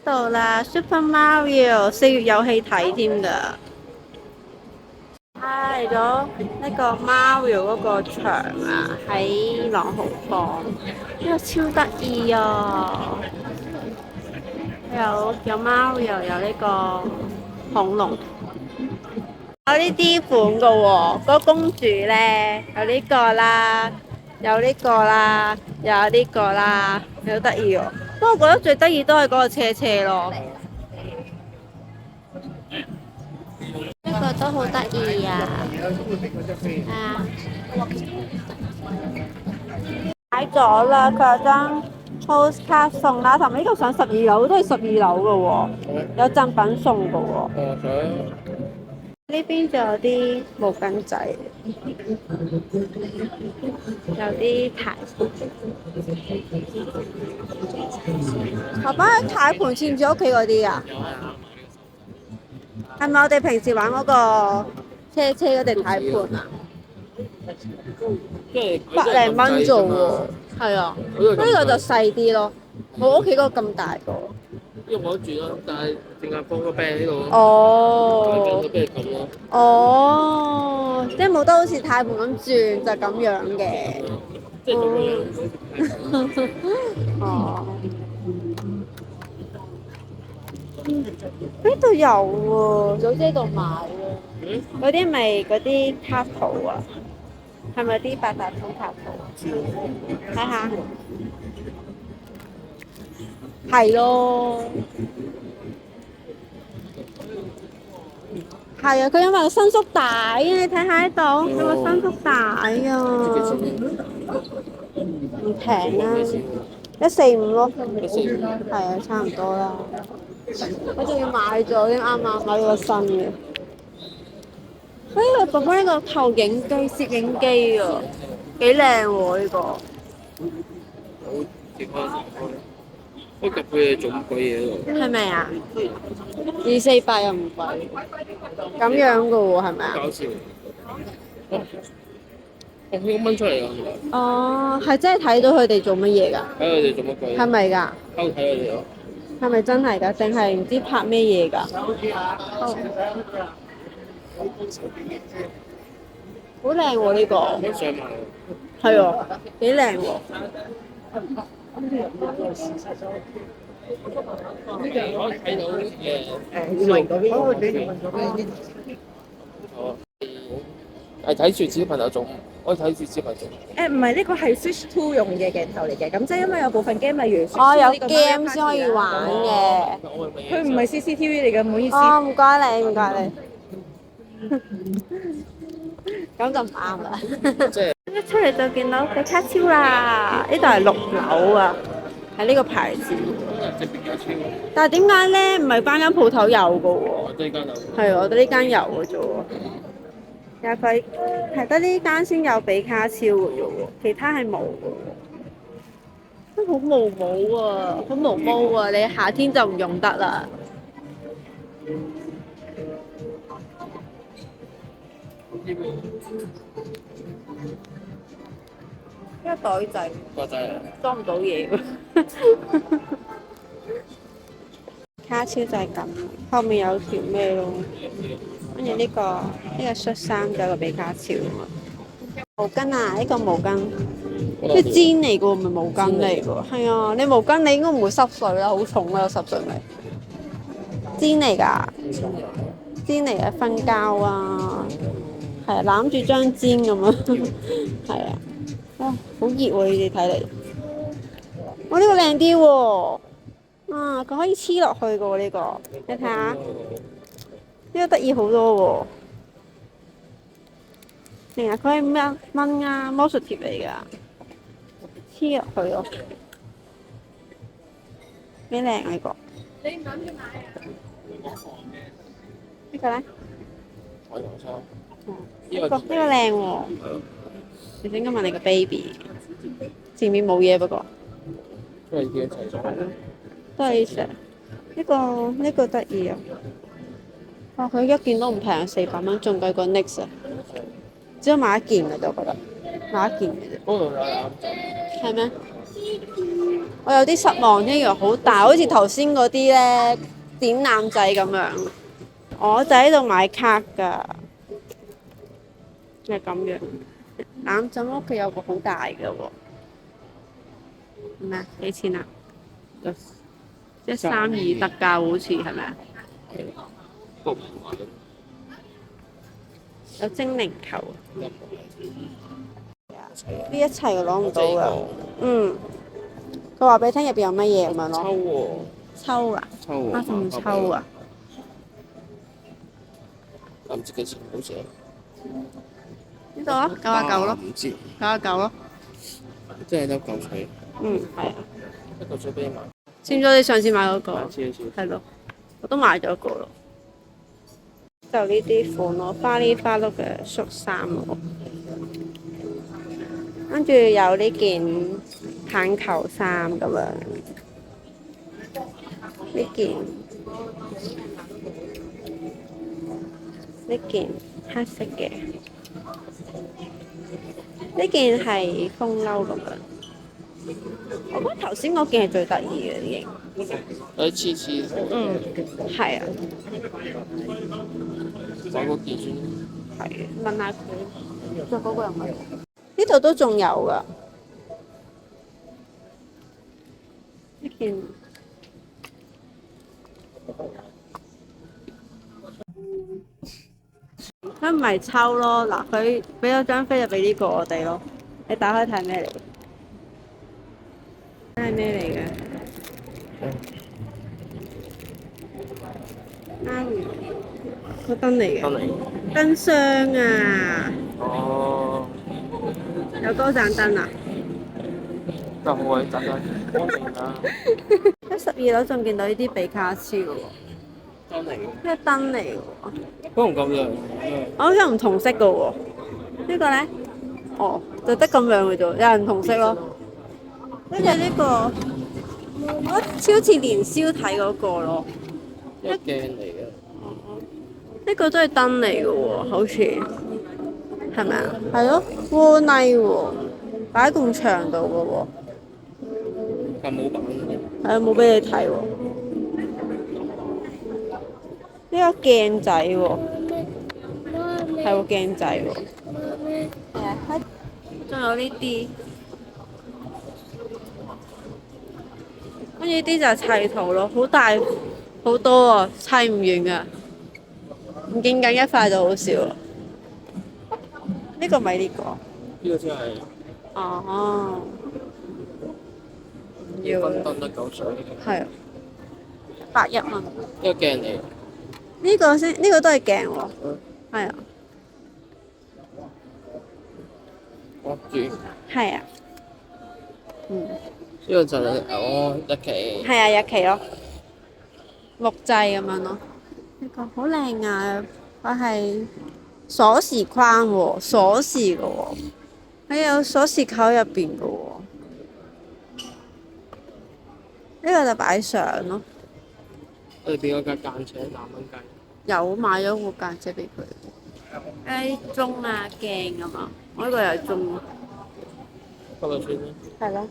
到啦，Super Mario 4月有戲睇添㗎。嚟咗呢個 Mario 嗰個場啊，喺朗豪坊，呢個超得意啊！有 Mario，有呢個恐龍，有呢啲款㗎喎。嗰個公主咧，有呢個啦，有呢個啦，又有呢個啦，好得意喎。不過我覺得最得意都係嗰個車車咯。呢個都好得意啊！買咗啦，佢有張 postcard 送啦，同埋呢個上12樓都係12樓嘅喎，有贈品送嘅喎。呢邊就有啲毛巾仔，有啲台盤。爸爸台盤似唔似屋企嗰啲啊？係咪我哋平時玩嗰個車車嗰隻台盤啊？100零蚊啫喎，係啊，呢個就細啲咯，我屋企嗰個咁大個。呢個冇得住咯，但係淨係放個柄喺度咯。哦。個柄咁咯。哦，即係冇得好似台盤咁轉，就咁樣嘅。即係咁樣。哦。呢度有喎，早知喺度買喎。嗰啲咪嗰啲卡圖啊？係咪啲八達通卡圖？睇下。係咯。係啊，佢因為個伸縮帶，你睇下喺度，有個伸縮帶啊。唔平啊，145咯。係啊，差唔多啦。我仲要買咗先啱啱買咗個新嘅。爸爸呢個投影機、攝影機啊，幾靚喎呢個。好健康。我夾佢嘢做乜鬼嘢喺度？係咪啊？248又唔貴，咁樣嘅喎係咪啊？搞笑。我佢掹出嚟㗎。哦，係真係睇到佢哋做乜嘢㗎？睇佢哋做乜鬼？係咪㗎？偷睇佢哋咯。係咪真係㗎？定係唔知拍咩嘢㗎？好靚喎呢個。想買。係喎，幾靚喎。可以睇到係睇住小朋友做，可以睇住小朋友做。唔係呢個係 Switch 2用嘅鏡頭嚟嘅，咁即係因為有部分 game 例如有 game 先可以玩嘅。佢唔係 CCTV 嚟嘅，唔好意思。唔該你，唔該你。咁就唔啱啦。即係一出嚟就見到比卡超啦，呢度係6樓啊，係呢個牌子。即係比較超。但係點解咧？唔係間間鋪頭有嘅喎。我呢間有。係我哋呢間有嘅啫喎。又佢係得呢間先有比卡超嘅啫喎，其他係冇嘅喎。都好毛毛啊，好毛毛啊！你夏天就唔用得啦。一個袋仔，個仔啊！裝唔到嘢喎。卡超就係咁，後面有條咩咯？跟住呢個恤衫就有個比卡超啊嘛。毛巾啊，呢個毛巾，啲氈嚟嘅喎，唔係毛巾嚟嘅喎。係啊，你毛巾你應該唔會濕碎啦，好重啊，有濕碎味。氈嚟㗎，氈嚟嘅瞓覺啊，係啊，攬住張氈咁啊，係啊。哇，好熱喎！你哋睇嚟，我呢個靚啲喎，佢可以黐落去嘅喎呢個，你睇下，呢個得意好多喎，定係佢係咩蚊啊？魔術貼嚟㗎，黐入去咯，幾靚啊呢個！你唔諗住買啊？呢個咧？海洋衫。呢個靚喎。你應該問你個 baby， 前面冇嘢不過，都係已經一齊咗。係咯，都係成呢個得意啊！哇，佢一件都唔平，400蚊，仲貴過 Next 啊！只有買一件嘅就覺得，買一件嘅啫。嗰度有啱。係咩？我有啲失望，因為好大，好似頭先嗰啲咧展覽仔咁樣。我就喺度買卡㗎，係咁樣。攬枕屋企有個好大嘅喎，咩？幾錢啊？132特價好似係咪啊？有精靈球，呢一齊攞唔到㗎。嗯，佢話俾你聽入邊有乜嘢咁樣咯。抽喎，抽啊！抽喎，啊，仲抽啊！唔知幾錢好似呢度啊，99咯，唔知， 99咯。即係得嚿水，嗯，係啊。一嚿水俾你買。佔咗你上次買嗰個，知。係咯，我都買咗一個咯。就呢啲款咯，花哩花碌嘅恤衫喎，跟住有呢件棒球衫咁樣，呢件黑色嘅，呢件係風褸咁樣。我覺得頭先嗰件係最得意嘅啲型。有啲黐黐，嗯，係啊，買嗰件先。係問下佢，就嗰個又唔係喎。呢度都仲有㗎，呢件佢唔係抽咯，嗱佢俾咗張飛就俾呢個我哋咯，你打開睇咩嚟？睇係咩嚟嘅？個燈嚟嘅，嚟。燈箱啊，哦，有多盞燈啊！就好鬼陣啦，光明啦，喺12樓仲見到呢啲比卡超喎，燈嚟。呢個燈嚟嘅喎，可能咁樣。我有唔同色嘅喎，呢個咧，哦，就得咁樣嘅啫，有人同色咯。跟住呢個，我超似年宵睇嗰個咯，一個鏡嚟嘅。呢個都係燈嚟嘅喎，好似係咪啊？係咯，窩泥喎，擺喺埲牆度嘅喎。但冇版嘅。係啊，冇俾你睇喎。呢個鏡仔喎，係喎鏡仔喎。仲有呢啲，跟住呢啲就係砌圖咯，好大好多啊，砌唔完㗎。唔見緊一塊就好少啊。呢個咪呢個？呢個先係哦，唔要啦。燈得嚿水。係啊，100蚊。呢個鏡嚟。呢個先，呢個都係鏡喎。係啊，我住。呢係啊。嗯，個就係日期。係啊，日期咯，木製咁樣咯。呢個好靚啊！佢係鎖匙框喎，鎖匙嘅喎，係有鎖匙扣入邊嘅喎。呢個就擺相咯。我哋俾嗰架間尺3蚊雞。有買咗個間尺俾佢。誒鐘啊鏡啊嘛，我呢個又係鐘咯。嗰度算啦。係咯。